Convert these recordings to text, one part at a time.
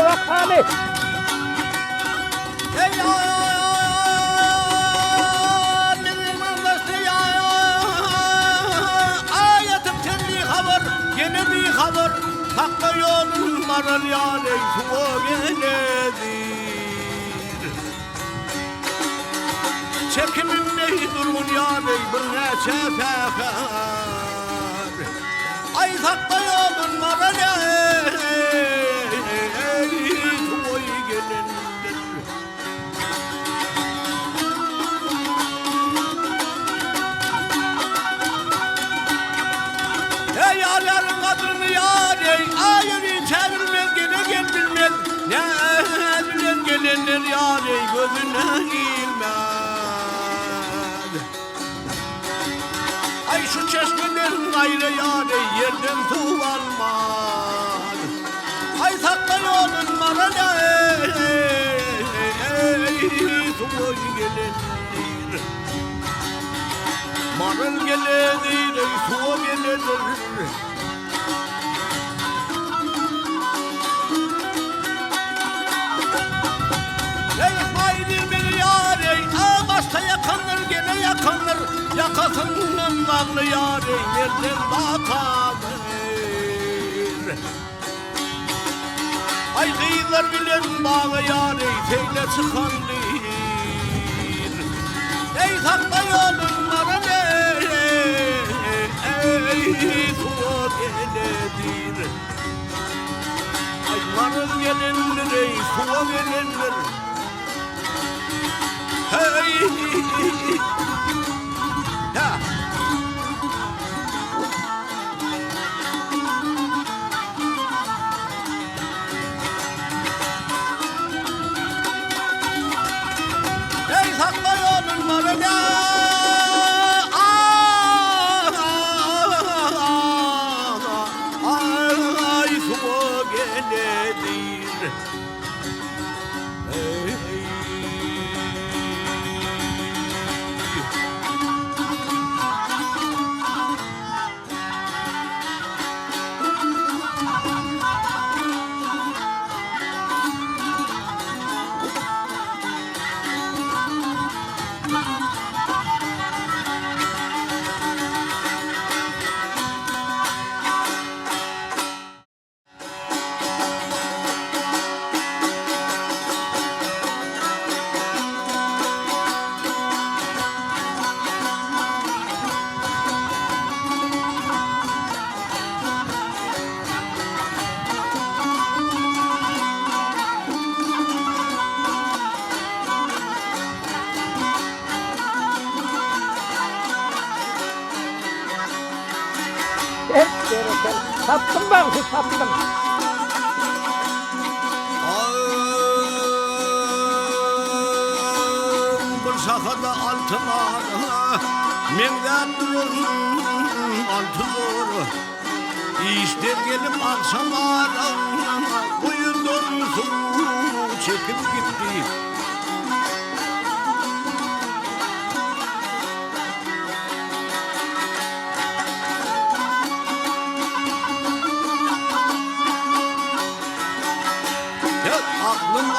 Vakali. Ey ya benim anlaştı ya ayetim kendi haber yine bir haber hakka yolun maral ya leysu geledir çekimin neyi durun ya bey bir neçe fekhar ay hakka yolun maral ya yarın kadını yarın ayını çevirmez gene gel bilmez ne bilen gelenler yarın gözüne ilmez ay şu çeşmelerin gayrı yarın yerden su almaz ay sakla yolun marana su boy gelenler marın gelenir su gelenir yakanır gene yakanır yakasından dağlı yâre yerden bakanır ay kıyılar bilen bağı yâre feyle çıkandır ey sakla yolunlara ne ey suya geledir ay marıl gelendir ey suya gelendir hey ha hey sakla yolun marana ay su geledir Sattım ben, sattım. Bir şakada altına menden durun altı zor İşten gelip akşama uyudum su çekip gitti aklım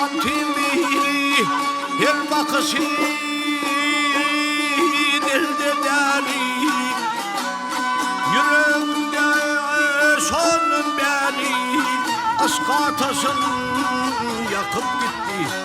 antimi her bakışı derde deri yüreğimde sonun beni aşk ateşin yakıp gitti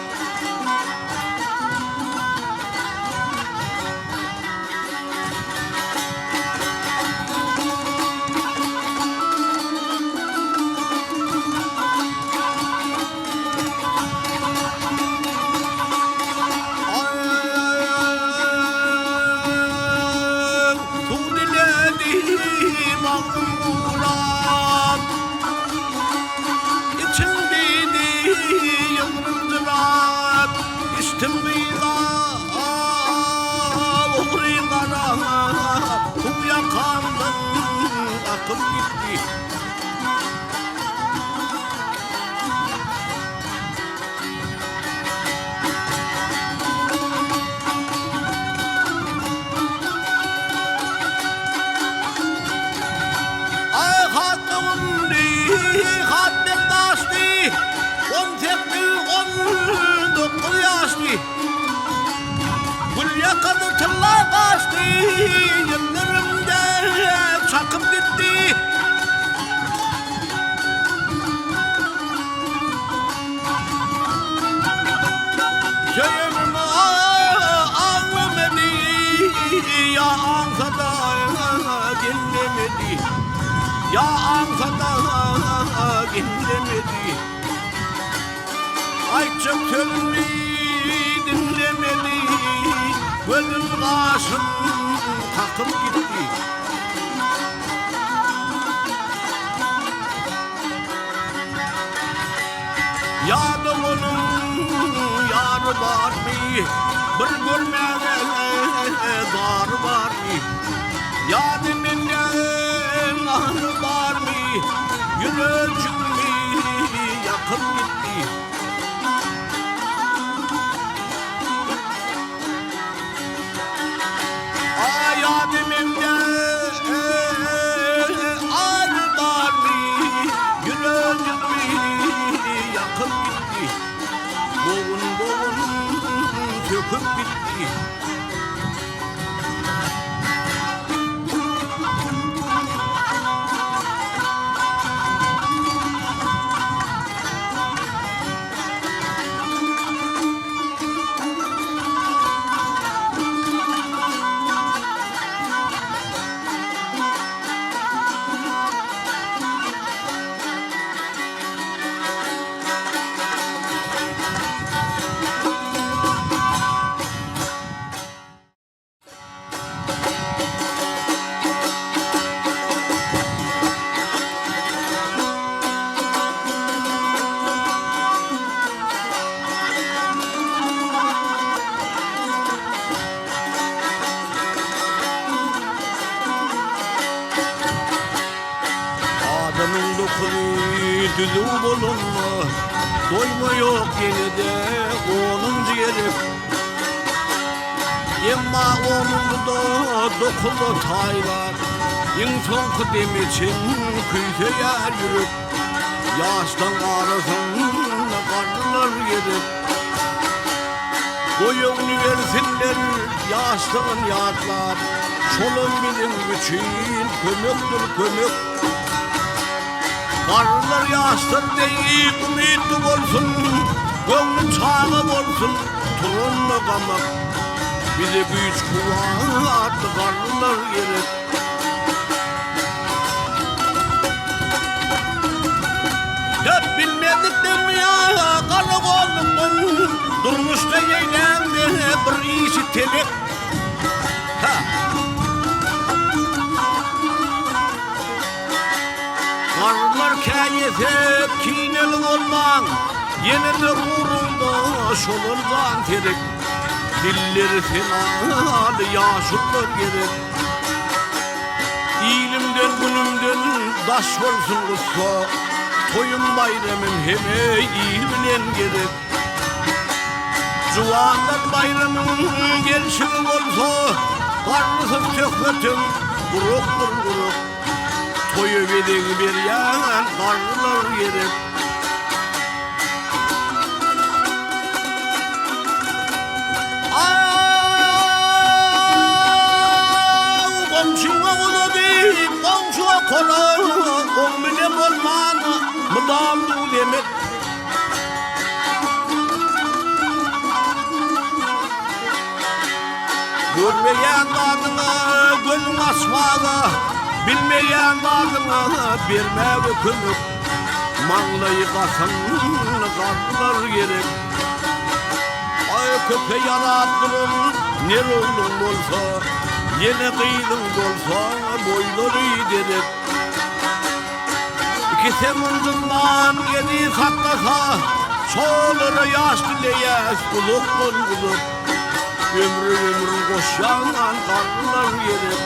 akıp gitti ay hattım di hattem da Köyümün ağlamedi, ya Ankara dinlemedi, ya Ankara dinlemedi. Ayçık tölünü dinlemedi, gözüm kaşım takıp gitti. Yadım onun yarı var mı? Bir görmeye dar var mı? Yadımın yarı var mı? Yüreğim yakın gitti. Yadımın yarı var mı? Yüreğim yakın gitti. Boğun söküp gitti. Adamın dokunu düzü bulunma, doyma yok yine de onun ciğeri. Yemma onun da dokulu taylar, insan kıdem için kıyıya yürüp, yaştan arasında karnılar yerip. Boyunu versinler yaşlığın yardlar, çolun bilin güçün kömüktür kömük. Karlar yaştır deyip ümitli olsun, gönlün çağı olsun, turunlu kamak. Bize güç kuvvetli karlar yerir. Hep bilmedik de mi ya, karakolluktan durmuş da yeğlendi bir işi telek. Karlar kayıp kineli olman, yine de uğrunda şolurdan terek. Dilleri fenalı yaşıtlar gerek. İyilimden günümden daş olsun kutsa, toyun bayramım heme iyilen gerek. Zuvanlar bayramım gelişim olsa, karnısız töhmetim buruktur buruk. Toyu gidin bir yan karnılar gerek. Komşuna onu deyip komşuya kola, on bile olmanı mıdam bu demek. Görmeyen adına gönlün asmalı, bilmeyen adına verme hükümlük. Mağlayı kasanlı kartlar gerek. Ay köpe yarattırın ner oldun olsa, yine kıydın olsa boyları derek. İki semundan yedi saklasa, soğuları yaş dileyez kuluk kuluk. Ömrü ömrü koşan karnılar gerek.